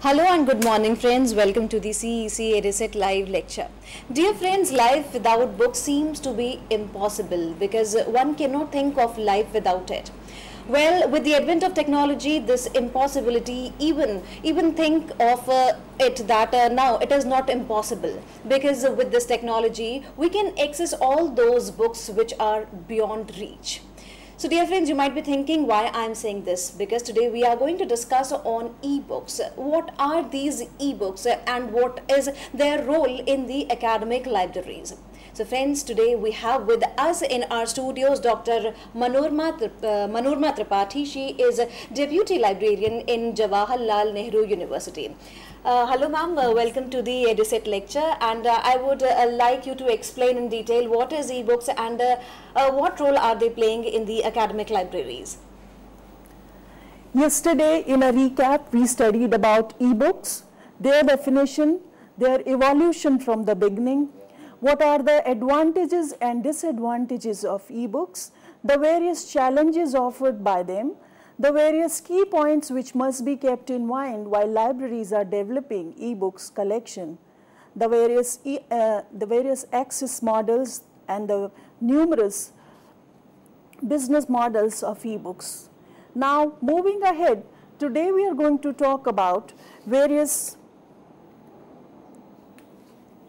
Hello and good morning friends, welcome to the CEC-UGC live lecture. Dear friends, life without books seems to be impossible because one cannot think of life without it. Well, with the advent of technology, this impossibility, even think of it that now it is not impossible, because with this technology we can access all those books which are beyond reach. So dear friends, you might be thinking why I am saying this, because today we are going to discuss on ebooks. What are these ebooks and what is their role in the academic libraries? So friends, today we have with us in our studios Dr. Manorma Tripathi. She is a Deputy Librarian in Jawaharlal Nehru University. Hello ma'am, welcome to the EduSet lecture, and I would like you to explain in detail what is ebooks and what role are they playing in the academic libraries. Yesterday in a recap we studied about ebooks, their definition, their evolution from the beginning, what are the advantages and disadvantages of ebooks, the various challenges offered by them, the various key points which must be kept in mind while libraries are developing ebooks collection, the various access models and the numerous business models of ebooks. Now moving ahead, today we are going to talk about various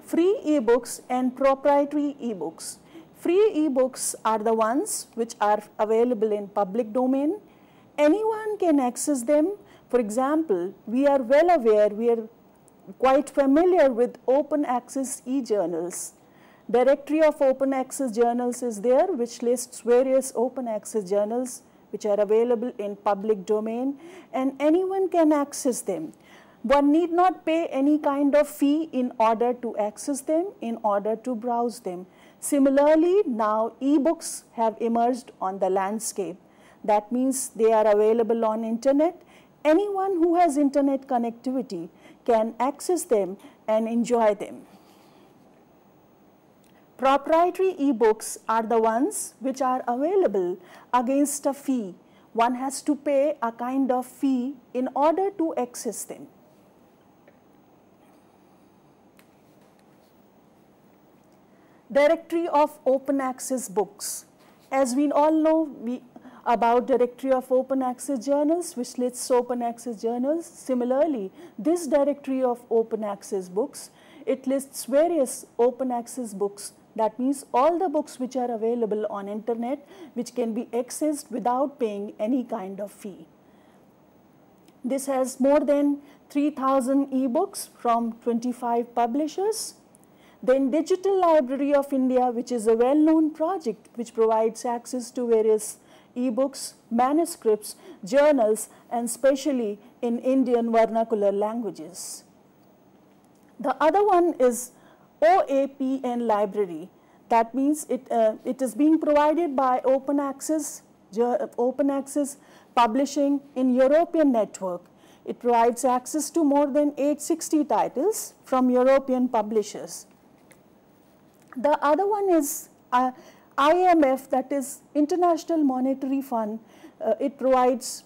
free ebooks and proprietary ebooks. Free ebooks are the ones which are available in public domain. Anyone can access them. For example, we are well aware, we are quite familiar with open access e-journals. Directory of open access journals is there, which lists various open access journals which are available in public domain, and anyone can access them. One need not pay any kind of fee in order to access them, in order to browse them. Similarly, now ebooks have emerged on the landscape. That means they are available on internet. Anyone who has internet connectivity can access them and enjoy them. Proprietary ebooks are the ones which are available against a fee. One has to pay a kind of fee in order to access them. Directory of open access books. As we all know about directory of open access journals, which lists open access journals. Similarly, this directory of open access books, it lists various open access books. That means all the books which are available on internet, which can be accessed without paying any kind of fee. This has more than 3,000 ebooks from 25 publishers. Then Digital Library of India, which is a well-known project which provides access to various ebooks, manuscripts, journals, and especially in Indian vernacular languages. The other one is OAPN Library. That means it is being provided by Open Access Publishing in European network. It provides access to more than 860 titles from European publishers. The other one is IMF, that is International Monetary Fund. It provides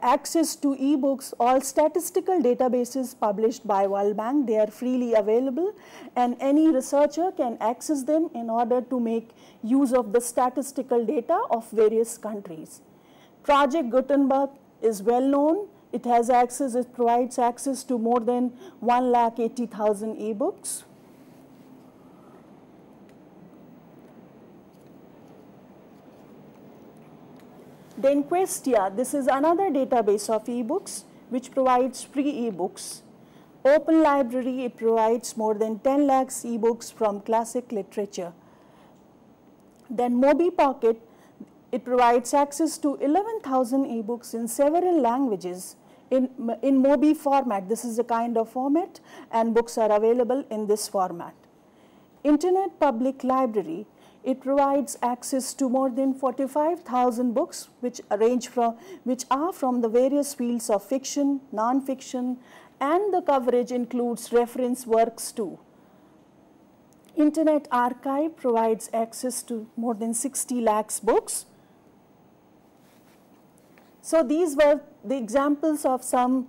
access to ebooks, all statistical databases published by World Bank. They are freely available and any researcher can access them in order to make use of the statistical data of various countries. Project Gutenberg is well known. It has access, it provides access to more than 1,80,000 ebooks. Then Questia, this is another database of ebooks which provides free ebooks. Open Library, it provides more than 10 lakhs ebooks from classic literature. Then MobiPocket, it provides access to 11,000 ebooks in several languages in Mobi format. This is a kind of format and books are available in this format. Internet Public Library, it provides access to more than 45,000 books which are from the various fields of fiction, non-fiction, and the coverage includes reference works too. Internet Archive provides access to more than 60 lakhs books. So these were the examples of some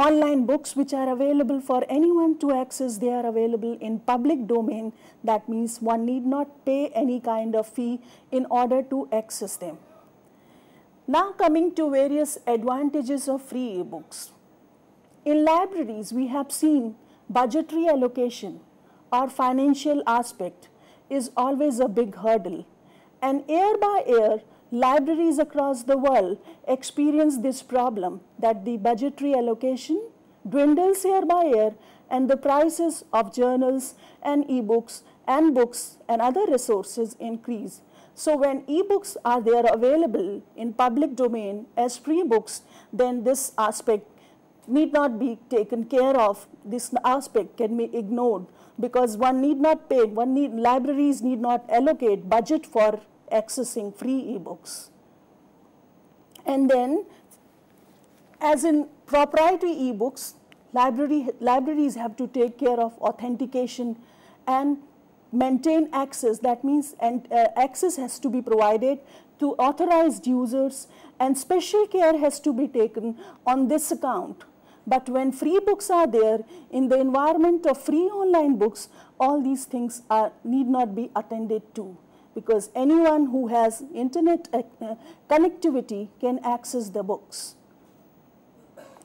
online books which are available for anyone to access. They are available in public domain. That means one need not pay any kind of fee in order to access them. Now coming to various advantages of free ebooks. In libraries, we have seen budgetary allocation or financial aspect is always a big hurdle. And year by year, libraries across the world experience this problem, that the budgetary allocation dwindles year by year and the prices of journals and ebooks and books and other resources increase. So when ebooks are there available in public domain as free books, then this aspect need not be taken care of. This aspect can be ignored because one need not pay, libraries need not allocate budget for accessing free ebooks. And then, as in proprietary ebooks, libraries have to take care of authentication and maintain access. That means access has to be provided to authorized users, and special care has to be taken on this account. But when free books are there, in the environment of free online books, all these things need not be attended to, because anyone who has internet connectivity can access the books.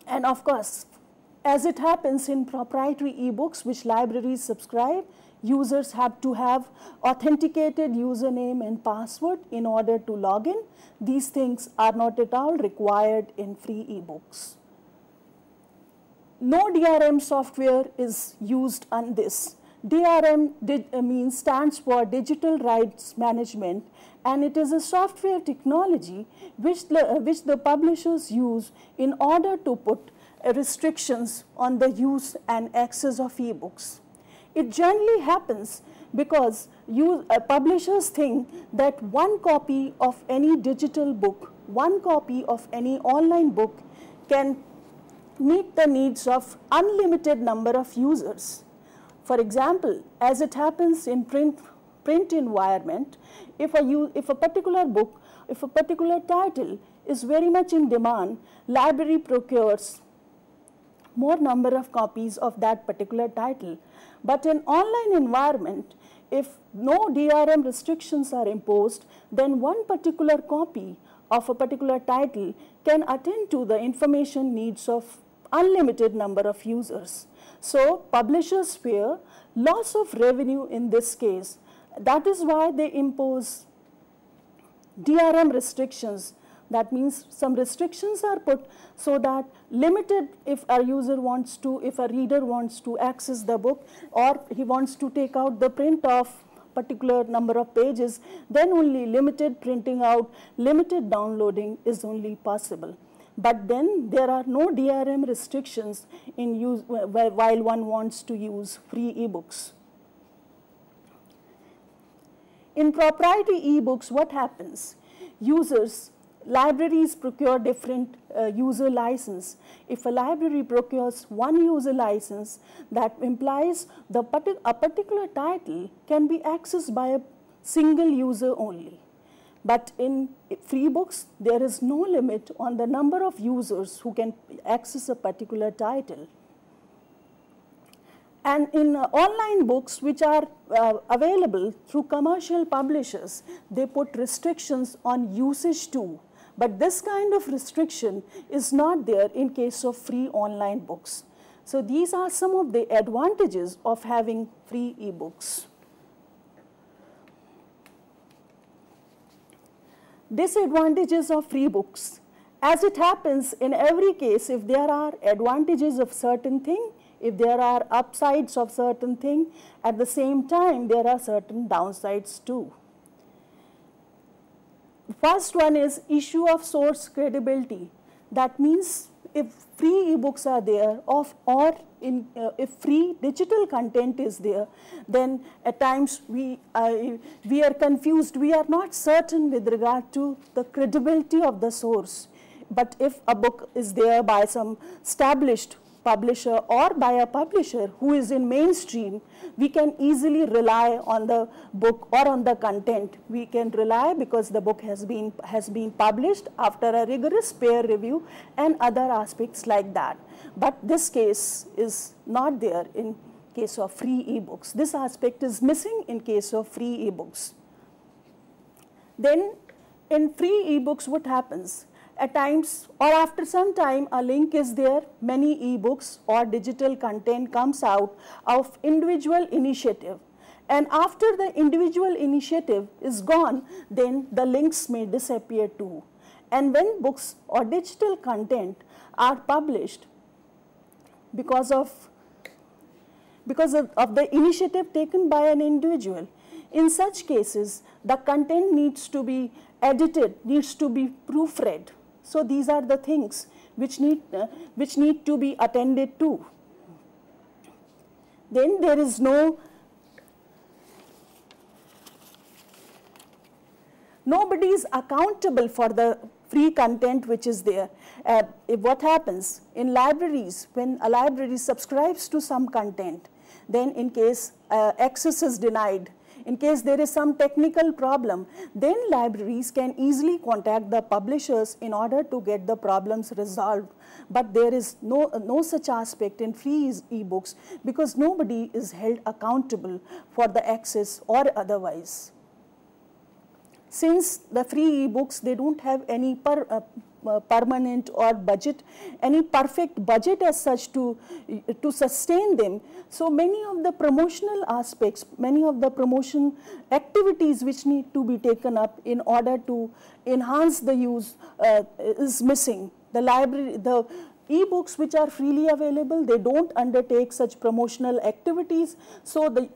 And of course, as it happens in proprietary ebooks which libraries subscribe, users have to have authenticated username and password in order to log in. These things are not at all required in free ebooks. No DRM software is used on this. DRM stands for Digital Rights Management, and it is a software technology which the publishers use in order to put restrictions on the use and access of ebooks. It generally happens because publishers think that one copy of any digital book, one copy of any online book can meet the needs of unlimited number of users. For example, as it happens in print environment, if a particular book, if a particular title is very much in demand, library procures more number of copies of that particular title. But in online environment, if no DRM restrictions are imposed, then one particular copy of a particular title can attend to the information needs of unlimited number of users. So publishers fear loss of revenue in this case. That is why they impose DRM restrictions. That means some restrictions are put so that limited, if a reader wants to access the book, or he wants to take out the print of particular number of pages, then only limited printing out, limited downloading is only possible. But then there are no DRM restrictions in use while one wants to use free ebooks. In proprietary ebooks, what happens? Libraries procure different user license. If a library procures one user license, that implies a particular title can be accessed by a single user only. But in free books, there is no limit on the number of users who can access a particular title. And in online books which are available through commercial publishers, they put restrictions on usage too. But this kind of restriction is not there in case of free online books. So these are some of the advantages of having free ebooks. Disadvantages of free books. As it happens in every case, if there are advantages of certain thing, if there are upsides of certain thing, at the same time there are certain downsides too. First one is issue of source credibility. That means if free ebooks are there, if free digital content is there, then at times we are confused. We are not certain with regard to the credibility of the source. But if a book is there by some established publisher or by a publisher who is in mainstream, we can easily rely on the book or on the content. We can rely because the book has been published after a rigorous peer review and other aspects like that. But this case is not there in case of free ebooks. This aspect is missing in case of free ebooks. Then in free ebooks, what happens? At times or after some time, a link is there, many ebooks or digital content comes out of individual initiative. And after the individual initiative is gone, then the links may disappear too. And when books or digital content are published because of the initiative taken by an individual, in such cases, the content needs to be edited, needs to be proofread. So these are the things which need to be attended to. Then there is nobody is accountable for the free content which is there. What happens in libraries, when a library subscribes to some content, then in case access is denied, in case there is some technical problem, then libraries can easily contact the publishers in order to get the problems resolved. But there is no such aspect in free ebooks because nobody is held accountable for the access or otherwise. Since the free ebooks, they don't have any permanent or budget, any perfect budget as such to sustain them. So many of the promotional aspects, many of the promotion activities which need to be taken up in order to enhance the use is missing. The ebooks which are freely available, they don't undertake such promotional activities. So the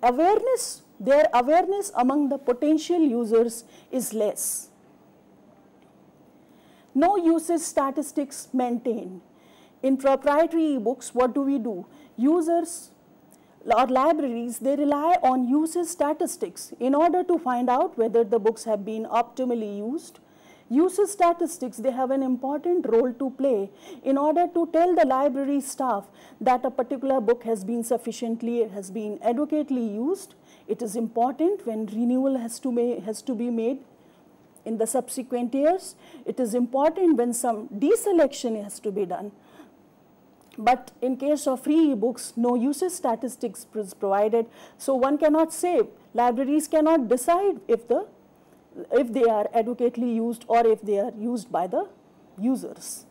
their awareness among the potential users is less. No usage statistics maintained. In proprietary ebooks, what do? Users or libraries, they rely on usage statistics in order to find out whether the books have been optimally used. Usage statistics, they have an important role to play in order to tell the library staff that a particular book has been adequately used. It is important when renewal has to be made in the subsequent years. It is important when some deselection has to be done. But in case of free ebooks, no usage statistics is provided. So one cannot say, libraries cannot decide if they are adequately used or if they are used by the users.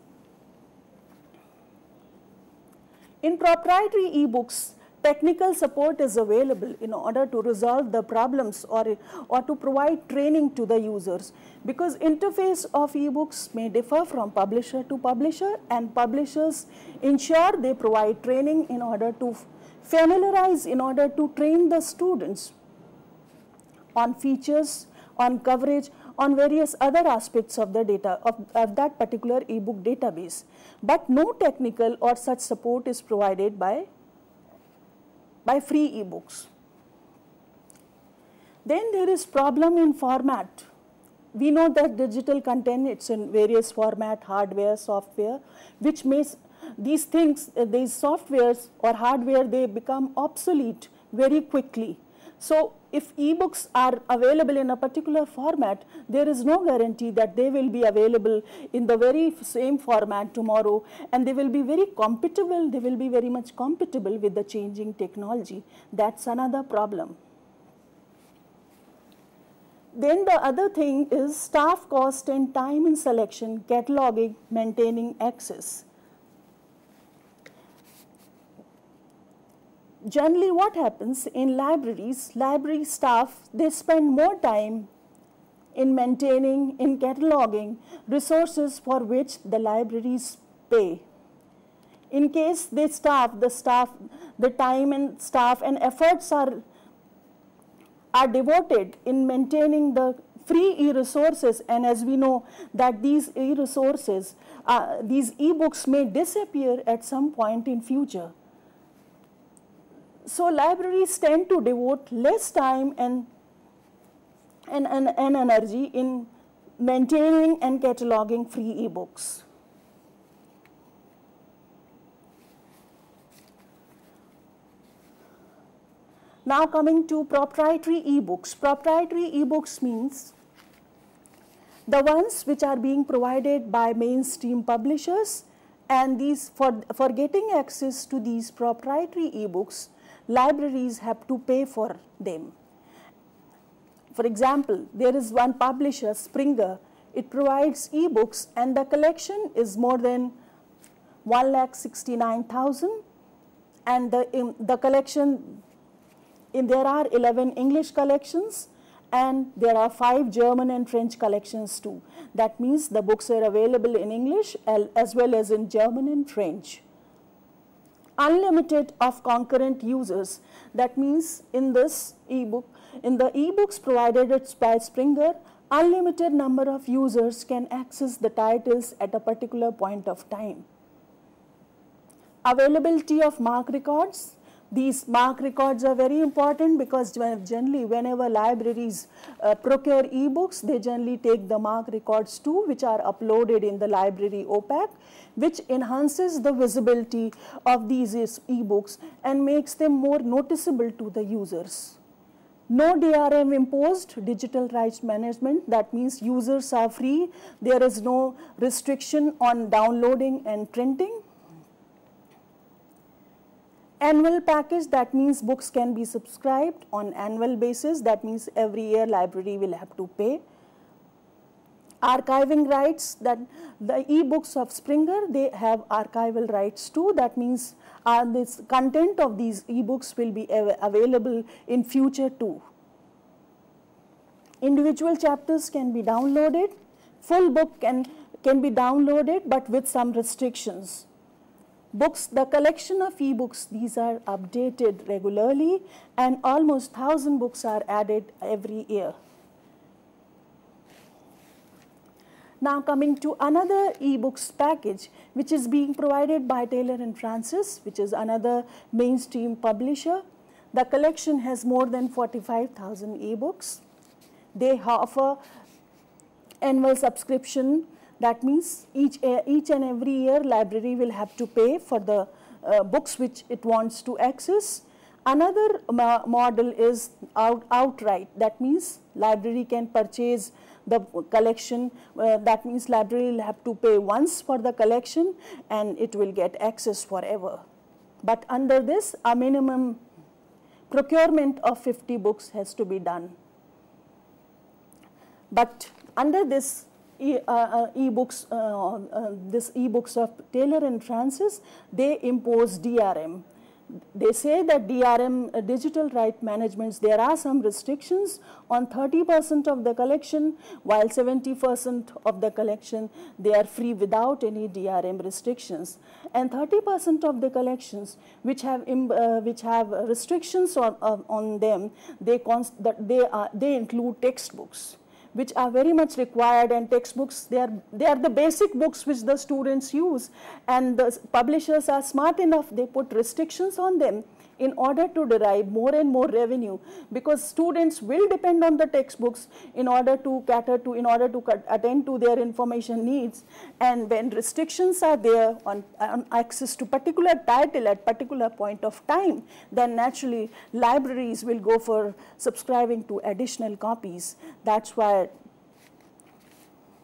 In proprietary ebooks, technical support is available in order to resolve the problems or to provide training to the users, because interface of ebooks may differ from publisher to publisher, and publishers ensure they provide training in order to familiarize, in order to train the students on features, on coverage, on various other aspects of the data of that particular ebook database. But no technical or such support is provided by free ebooks. Then there is problem in format. We know that digital content, it's in various format, hardware, software, which makes these things, these softwares or hardware, they become obsolete very quickly. So if ebooks are available in a particular format, there is no guarantee that they will be available in the very same format tomorrow, and they will be very compatible, they will be very much compatible with the changing technology. That's another problem. Then the other thing is staff cost and time in selection, cataloging, maintaining access. Generally what happens in libraries, library staff, they spend more time in maintaining, in cataloging resources for which the libraries pay. In case they the time and staff and efforts are devoted in maintaining the free e-resources, and as we know that these e-resources, these e-books may disappear at some point in future. So libraries tend to devote less time and energy in maintaining and cataloging free ebooks. Now coming to proprietary ebooks. Proprietary ebooks means the ones which are being provided by mainstream publishers, and these for getting access to these proprietary ebooks, libraries have to pay for them. For example, there is one publisher, Springer. It provides ebooks and the collection is more than 1,69,000, and the collection, there are 11 English collections and there are 5 German and French collections too. That means the books are available in English as well as in German and French. Unlimited of concurrent users. That means in this ebook, in the ebooks provided by Springer, unlimited number of users can access the titles at a particular point of time. Availability of mark records. These mark records are very important because generally whenever libraries procure ebooks, they generally take the mark records too, which are uploaded in the library OPAC, which enhances the visibility of these ebooks and makes them more noticeable to the users. No DRM imposed, digital rights management. That means users are free. There is no restriction on downloading and printing. Annual package, that means books can be subscribed on annual basis. That means every year library will have to pay. Archiving rights, that the ebooks of Springer, they have archival rights too. That means this content of these ebooks will be available in future too. Individual chapters can be downloaded. Full book can be downloaded but with some restrictions. Books, the collection of ebooks, these are updated regularly and almost 1,000 books are added every year. Now coming to another ebooks package which is being provided by Taylor & Francis, which is another mainstream publisher. The collection has more than 45,000 ebooks. They offer annual subscription. That means each and every year library will have to pay for the books which it wants to access. Another model is outright. That means library can purchase the collection. That means library will have to pay once for the collection and it will get access forever. But under this, a minimum procurement of 50 books has to be done. But under this ebooks of Taylor & Francis, they impose DRM. They say that DRM, digital right management, there are some restrictions on 30% of the collection, while 70% of the collection, they are free without any DRM restrictions. And 30% of the collections which have restrictions on them, they include textbooks, which are very much required, and textbooks, they are the basic books which the students use, and the publishers are smart enough, they put restrictions on them in order to derive more and more revenue, because students will depend on the textbooks in order to attend to their information needs. And when restrictions are there on access to particular title at particular point of time, then naturally libraries will go for subscribing to additional copies. That's why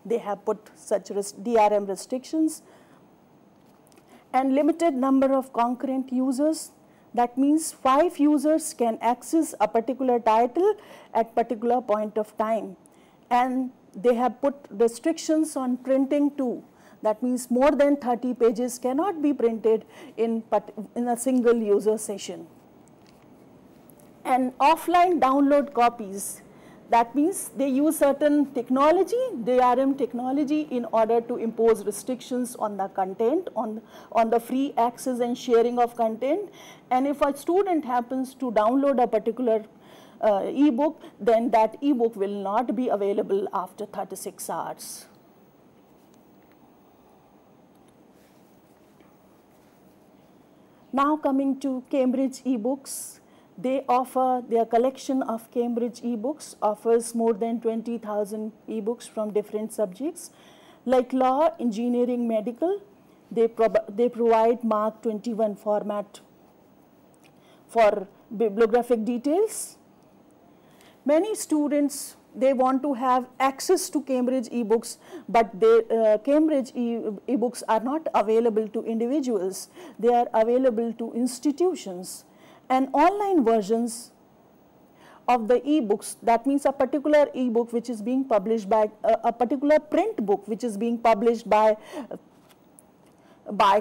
they have put such DRM restrictions. And limited number of concurrent users. That means 5 users can access a particular title at particular point of time. And they have put restrictions on printing too. That means more than 30 pages cannot be printed in a single user session. And offline download copies. That means they use certain technology, DRM technology, in order to impose restrictions on the content, on the free access and sharing of content. And if a student happens to download a particular ebook, then that ebook will not be available after 36 hours. Now coming to Cambridge ebooks. They offer, their collection of Cambridge ebooks offers more than 20,000 ebooks from different subjects like law, engineering, medical. They provide Mark 21 format for bibliographic details. Many students, they want to have access to Cambridge ebooks, but Cambridge ebooks are not available to individuals. They are available to institutions. And online versions of the ebooks, that means a particular ebook which is being published by a particular print book which is being published by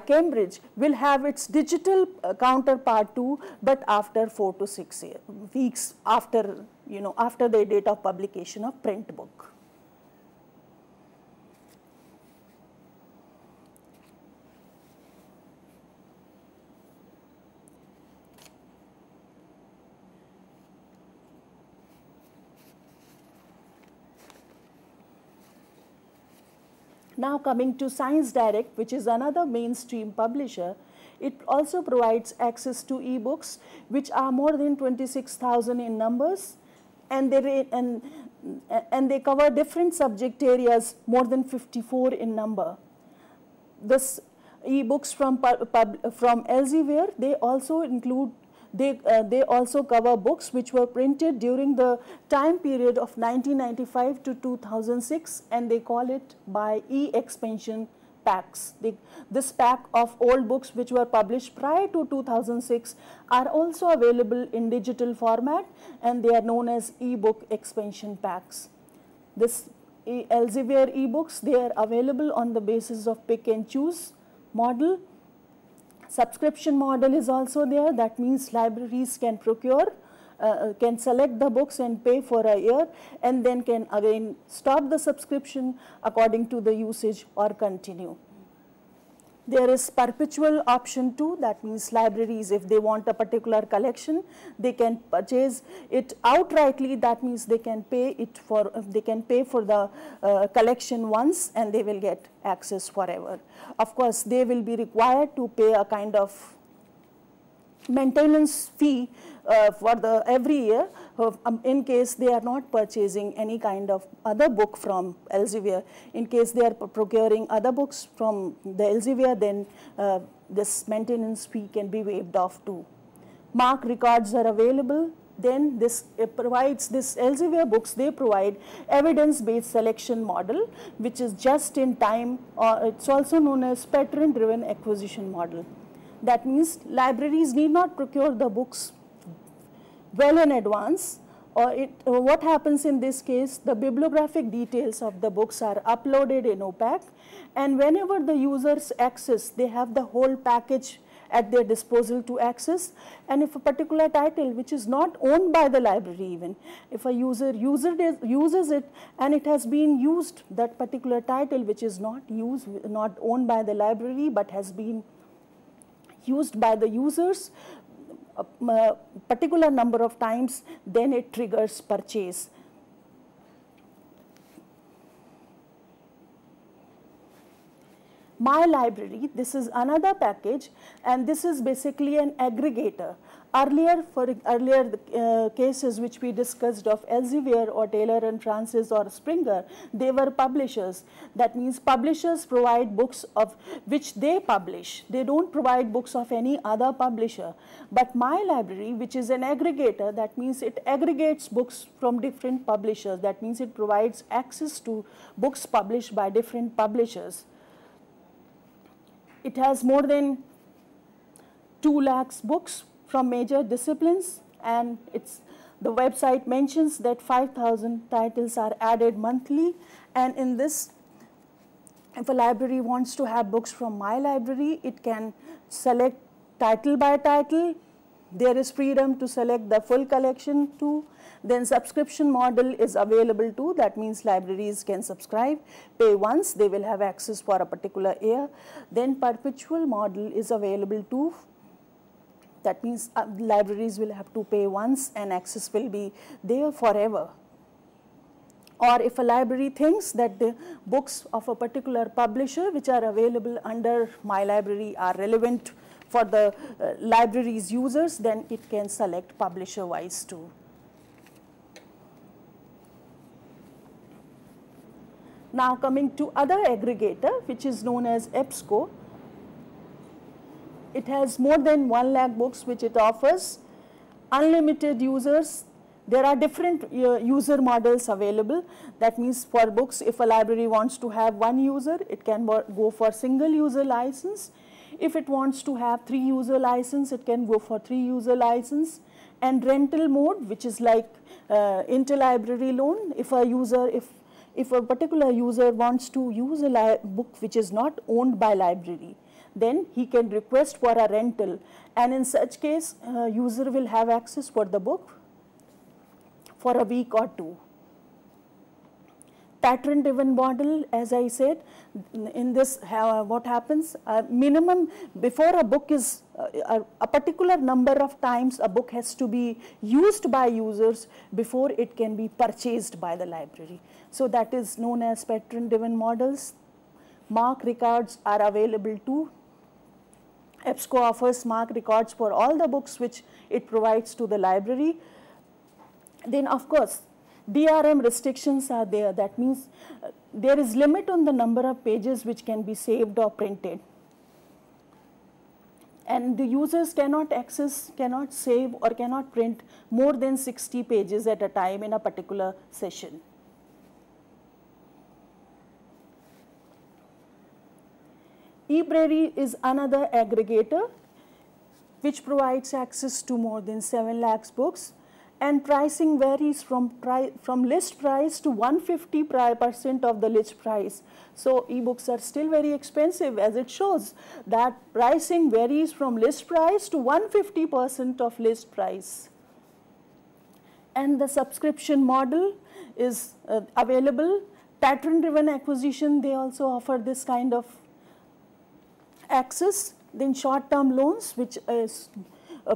Cambridge, will have its digital counterpart too, but after 4 to 6 weeks after, after the date of publication of print book. Now coming to Science Direct, which is another mainstream publisher, it also provides access to ebooks which are more than 26,000 in numbers, and they cover different subject areas, more than 54 in number. This ebooks from Elsevier, they also include they also cover books which were printed during the time period of 1995 to 2006, and they call it by e-expansion packs. This pack of old books which were published prior to 2006 are also available in digital format, and they are known as e-book expansion packs. This Elsevier ebooks, they are available on the basis of pick and choose model. Subscription model is also there. That means libraries can procure, can select the books and pay for a year, and then can again stop the subscription according to the usage or continue. There is perpetual option too. That means libraries, if they want a particular collection, they can purchase it outrightly. That means they can pay for the collection once, and they will get access forever. Of course, they will be required to pay a kind of maintenance fee for every year in case they are not purchasing any kind of other book from Elsevier. In case they are procuring other books from the Elsevier, then this maintenance fee can be waived off too. Mark records are available. Then this provides this Elsevier books, they provide evidence-based selection model, which is just in time, or it's also known as pattern-driven acquisition model. That means libraries need not procure the books well in advance, or what happens in this case, the bibliographic details of the books are uploaded in OPAC, and whenever the users access, they have the whole package at their disposal to access. And if a particular title which is not owned by the library, even if a user uses it and it has been used, that particular title which is not owned by the library but has been used by the users a particular number of times, then it triggers purchase. My Library, this is another package, and this is basically an aggregator. Earlier cases which we discussed of Elsevier or Taylor and Francis or Springer, they were publishers. That means publishers provide books of which they publish. They don't provide books of any other publisher. But My Library, which is an aggregator, that means it aggregates books from different publishers. That means it provides access to books published by different publishers. It has more than 2 lakhs books from major disciplines, and the website mentions that 5,000 titles are added monthly. And in this, if a library wants to have books from My Library, it can select title by title. There is freedom to select the full collection too. Then subscription model is available too. That means libraries can subscribe, pay once, they will have access for a particular year. Then perpetual model is available too. That means libraries will have to pay once and access will be there forever. Or if a library thinks that the books of a particular publisher which are available under My Library are relevant for the library's users, then it can select publisher-wise too. Now coming to other aggregator, which is known as Ebsco. It has more than 1 lakh books which it offers, unlimited users. There are different user models available. That means for books, if a library wants to have one user, it can go for single user license. If it wants to have 3 user license, it can go for 3 user license. And rental mode, which is like interlibrary loan. If a particular user wants to use a book which is not owned by library, then he can request for a rental, and in such case user will have access for the book for a week or 2. Pattern driven model, as I said, in this what happens, minimum before a book is a particular number of times a book has to be used by users before it can be purchased by the library. So that is known as pattern driven models. MARC records are available too. Ebsco offers MARC records for all the books which it provides to the library. Then of course DRM restrictions are there. That means there is limit on the number of pages which can be saved or printed. And the users cannot access, cannot save or cannot print more than 60 pages at a time in a particular session. eBrary is another aggregator which provides access to more than 7 lakhs books, and pricing varies from list price to 150% of the list price. So ebooks are still very expensive, as it shows that pricing varies from list price to 150% of list price. And the subscription model is available. Pattern driven acquisition, they also offer this kind of access. Then short term loans, which is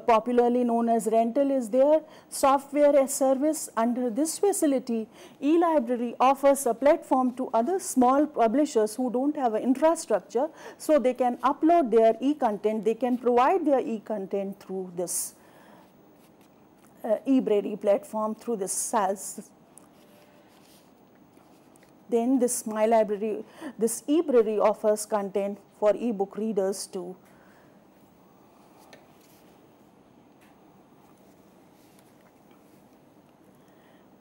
popularly known as rental, is there. Software as service. Under this facility, eLibrary offers a platform to other small publishers who don't have an infrastructure, so they can upload their e-content, they can provide their e-content through this eBrary platform, through this SaaS. Then this this eBrary offers content for ebook readers too.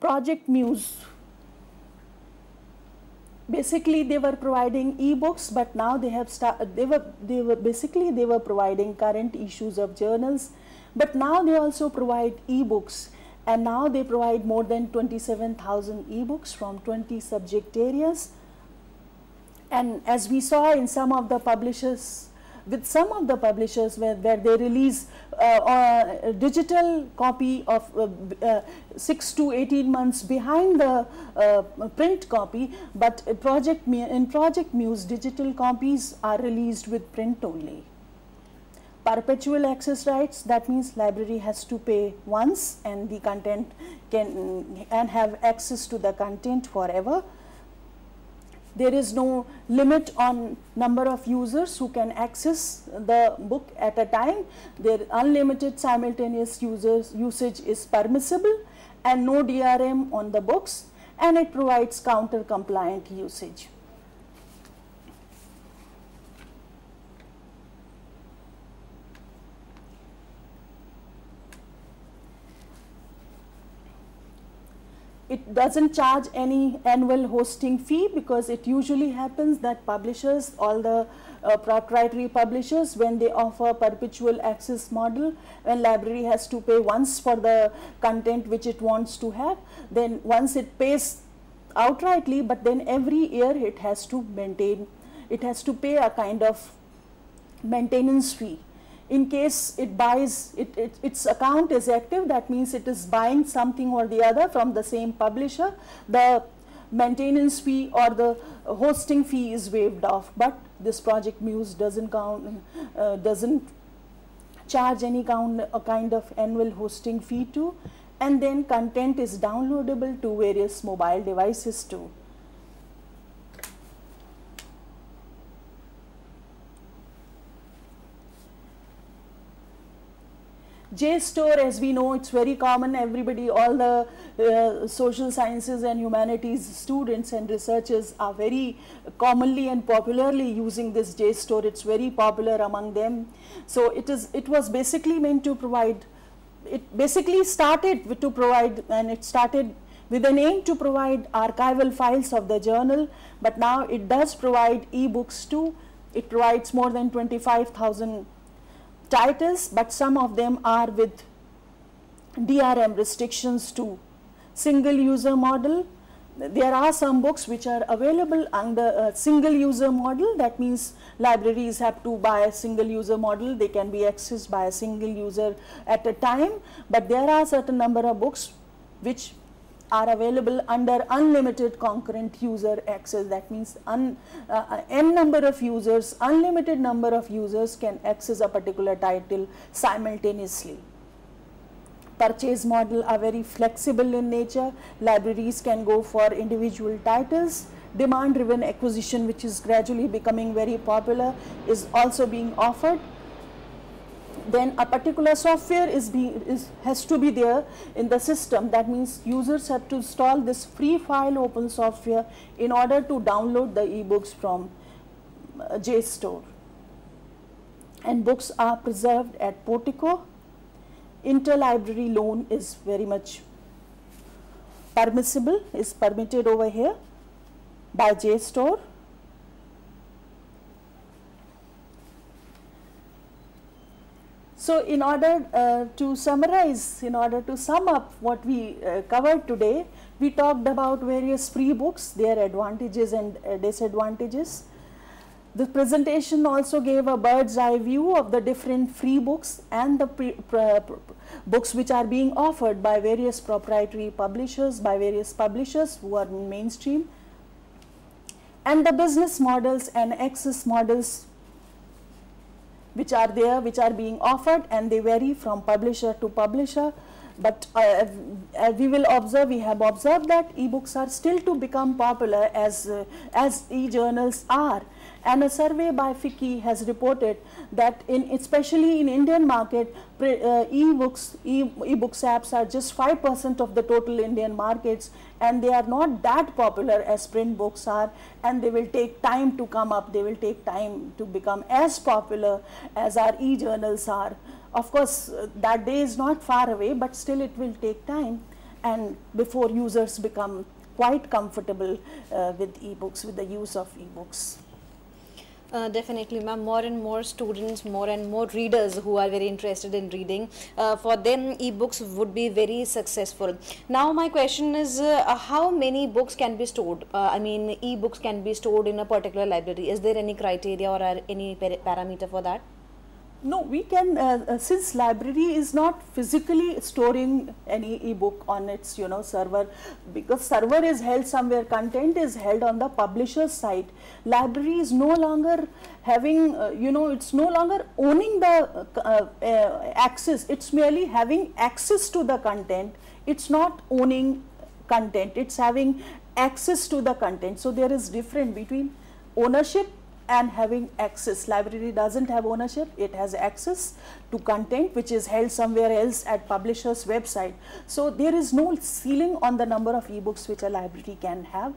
Project Muse. Basically, they were providing ebooks, but now they have they were providing current issues of journals, but now they also provide ebooks, and now they provide more than 27,000 ebooks from 20 subject areas. And as we saw in some of the publishers, with some of the publishers where they release a digital copy of 6 to 18 months behind the print copy, but in Project Muse, digital copies are released with print only. Perpetual access rights, that means library has to pay once and the content can have access to the content forever. There is no limit on number of users who can access the book at a time. Their unlimited simultaneous usage is permissible, and no DRM on the books, and it provides counter compliant usage. It doesn't charge any annual hosting fee, because it usually happens that publishers, all the proprietary publishers, when they offer perpetual access model, when library has to pay once for the content which it wants to have, then once it pays outrightly, but then every year it has to maintain, it has to pay a kind of maintenance fee. In case it buys, its account is active, that means it is buying something or the other from the same publisher, the maintenance fee or the hosting fee is waived off. But this Project Muse doesn't charge any kind of annual hosting fee too. And then content is downloadable to various mobile devices too. JSTOR, as we know, it's very common. Everybody, all the social sciences and humanities students and researchers are very commonly and popularly using this JSTOR. It's very popular among them. So it was basically meant to provide it basically started to provide, and it started with an aim to provide archival files of the journal, but now it does provide ebooks too. It provides more than 25,000 titles, but some of them are with DRM restrictions too. Single user model, there are some books which are available under a single user model. That means libraries have to buy a single user model. They can be accessed by a single user at a time, but there are certain number of books which are available under unlimited concurrent user access. That means n number of users, unlimited number of users can access a particular title simultaneously. Purchase model are very flexible in nature. Libraries can go for individual titles. Demand driven acquisition, which is gradually becoming very popular, is also being offered. Then a particular software has to be there in the system. That means users have to install this free file open software in order to download the ebooks from JSTOR. And books are preserved at Portico. Interlibrary loan is very much permissible, is permitted over here by JSTOR. So in order to summarize, in order to sum up what we covered today, we talked about various free books, their advantages and disadvantages. The presentation also gave a bird's eye view of the different free books and the books which are being offered by various proprietary publishers, by various publishers who are mainstream, and the business models and access models which are there, which are being offered, and they vary from publisher to publisher. But we will observe, we have observed that ebooks are still to become popular as e-journals are. And a survey by FICCI has reported that especially in Indian market, ebooks apps are just 5% of the total Indian markets, and they are not that popular as print books are, and they will take time to come up, they will take time to become as popular as our e-journals are. Of course, that day is not far away, but still it will take time, and before users become quite comfortable with ebooks, with the use of ebooks. Definitely, ma'am. More and more students, more and more readers who are very interested in reading, for them ebooks would be very successful. Now my question is, how many books can be stored? I mean, ebooks can be stored in a particular library. Is there any criteria or any parameter for that? No, we can, since library is not physically storing any ebook on its server, because server is held somewhere, content is held on the publisher's site. Library is no longer having, it's no longer owning the access, it's merely having access to the content. It's not owning content, it's having access to the content. So there is difference between ownership and having access. Library doesn't have ownership, it has access to content which is held somewhere else at publisher's website. So there is no ceiling on the number of ebooks which a library can have.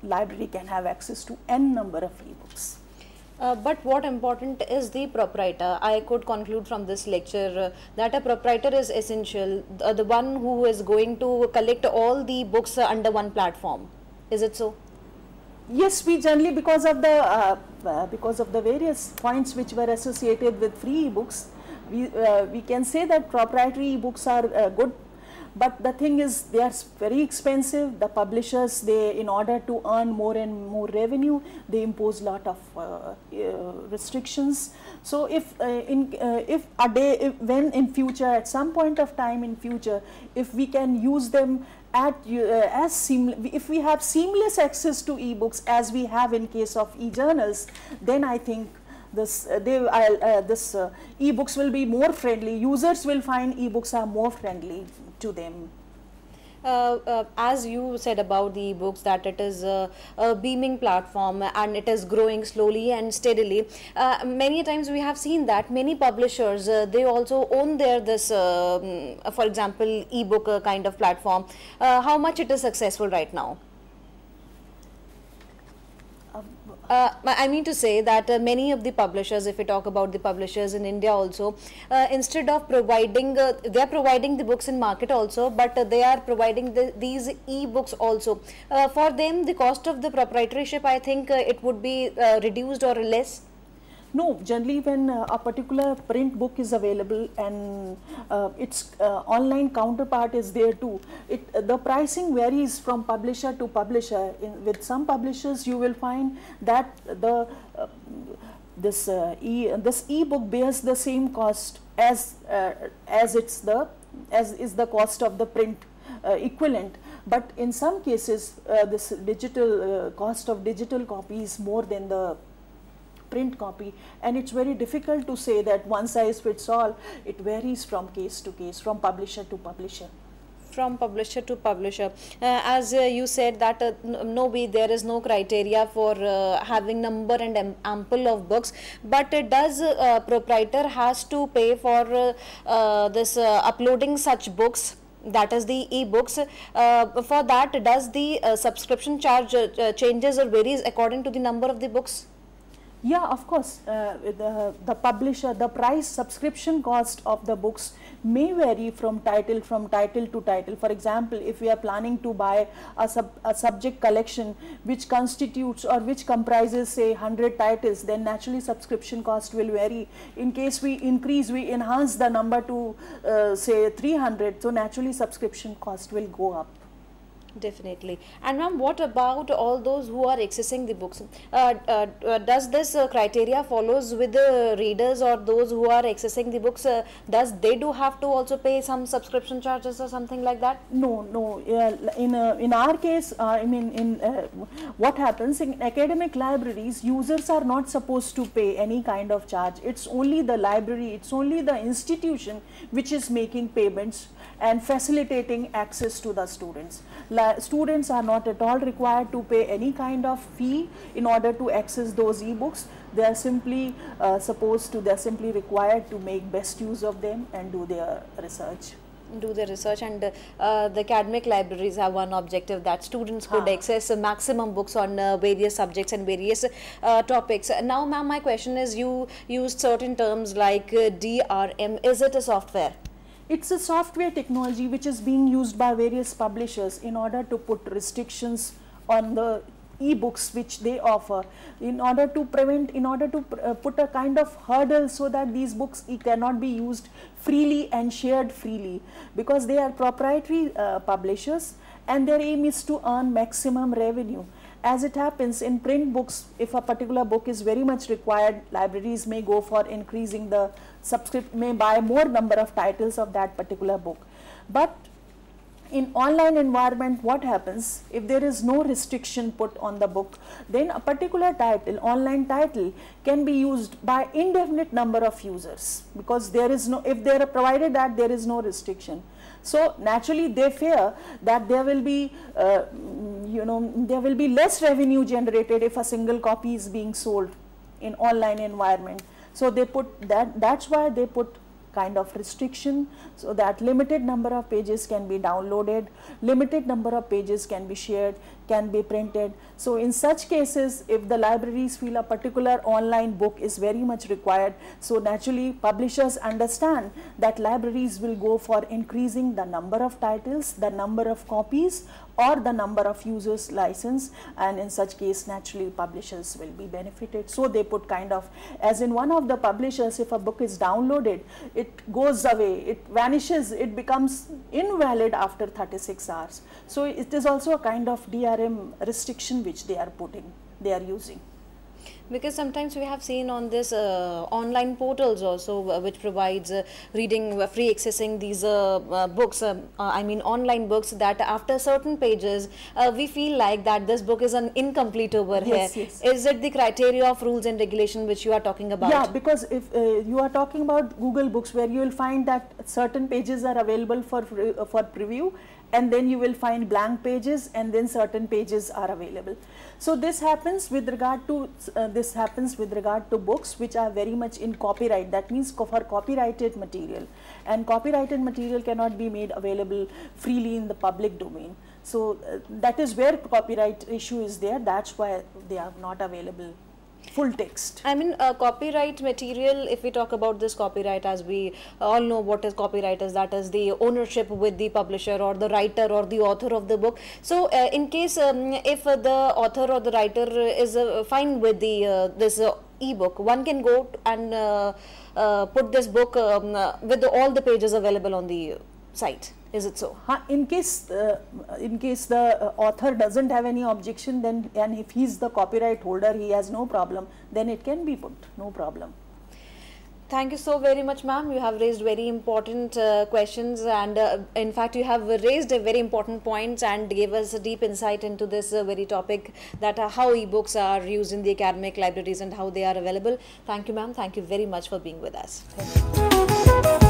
Library can have access to n number of ebooks. But what important is the proprietor? I could conclude from this lecture that a proprietor is essential, the one who is going to collect all the books under one platform. Is it so? Yes, we generally, because of the various points which were associated with free ebooks, we can say that proprietary ebooks are good. But the thing is, they are very expensive. The publishers, in order to earn more and more revenue, they impose a lot of restrictions. So when in future, at some point of time in future, if we can use them if we have seamless access to ebooks as we have in case of e-journals, then I think ebooks will be more friendly. Users will find ebooks are more friendly to them. As you said about the ebooks, that it is a beaming platform and it is growing slowly and steadily. Many times we have seen that many publishers, they also own for example, ebook kind of platform. How much it is successful right now? I mean to say that many of the publishers, if we talk about the publishers in India also, instead of providing, they are providing the books in market also, but they are providing these e-books also. For them, the cost of the proprietorship, I think it would be reduced or less. No, generally when a particular print book is available and its online counterpart is there too, the pricing varies from publisher to publisher. With some publishers, you will find that this e-book bears the same cost as is the cost of the print equivalent. But in some cases, this digital cost of digital copy is more than the print copy, and it's very difficult to say that one size fits all. It varies from case to case, from publisher to publisher. From publisher to publisher. As you said that there is no criteria for having number and ample of books, but does proprietor has to pay for this uploading such books, that is the e-books? For that, does the subscription charge changes or varies according to the number of the books? Yeah, of course, the publisher, the price subscription cost of the books may vary from title to title. For example, if we are planning to buy a subject collection which constitutes or which comprises say 100 titles, then naturally subscription cost will vary. In case we enhance the number to say 300, so naturally subscription cost will go up. Definitely. And ma'am, what about all those who are accessing the books? Does this criteria follows with the readers or those who are accessing the books? Does they do have to also pay some subscription charges or something like that? No. In our case, what happens in academic libraries, users are not supposed to pay any kind of charge. It's only the library, it's only the institution which is making payments and facilitating access to the students. Students are not at all required to pay any kind of fee in order to access those e-books. They are simply required to make best use of them and do their research. And the academic libraries have one objective, that students could access maximum books on various subjects and various topics. Now ma'am, my question is, you used certain terms like DRM. Is it a software? It's a software technology which is being used by various publishers in order to put restrictions on the e-books which they offer, in order to put a kind of hurdle so that these books cannot be used freely and shared freely, because they are proprietary publishers and their aim is to earn maximum revenue. As it happens in print books, if a particular book is very much required, libraries may go for increasing the may buy more number of titles of that particular book. But in online environment, what happens if there is no restriction put on the book, then a particular title, online title, can be used by indefinite number of users, because there is no, if they are provided that there is no restriction. So naturally they fear that there will be less revenue generated if a single copy is being sold in online environment. So they put that's why they put kind of restriction, so that limited number of pages can be downloaded, limited number of pages can be shared, can be printed. So in such cases, if the libraries feel a particular online book is very much required, so naturally publishers understand that libraries will go for increasing the number of titles, the number of copies, or the number of users licensed, and in such case naturally publishers will be benefited. So they put kind of, as in one of the publishers, if a book is downloaded, it goes away, it vanishes, it becomes invalid after 36 hours. So it is also a kind of DRM restriction which they are using. Because sometimes we have seen on this online portals also which provides reading free accessing these books, online books, that after certain pages we feel like that this book is incomplete over here. Yes. Is it the criteria of rules and regulation which you are talking about? Yeah, because if you are talking about Google Books, where you will find that certain pages are available for preview and then you will find blank pages, and then certain pages are available. So this happens with regard to books which are very much in copyright. That means for copyrighted material, and copyrighted material cannot be made available freely in the public domain. So that is where copyright issue is there. That's why they are not available full text. I mean, copyright material, if we talk about this copyright, as we all know what is copyright is, that is the ownership with the publisher or the writer or the author of the book. So in case if the author or the writer is fine with the this ebook, one can go and put this book with all the pages available on the site. Is it so? In case the author doesn't have any objection, then, and if he's the copyright holder, he has no problem, then it can be put, no problem. Thank you so very much, ma'am. You have raised very important questions, and in fact you have raised very important points and gave us a deep insight into this very topic, that how ebooks are used in the academic libraries and how they are available. Thank you, ma'am. Thank you very much for being with us. Thank you.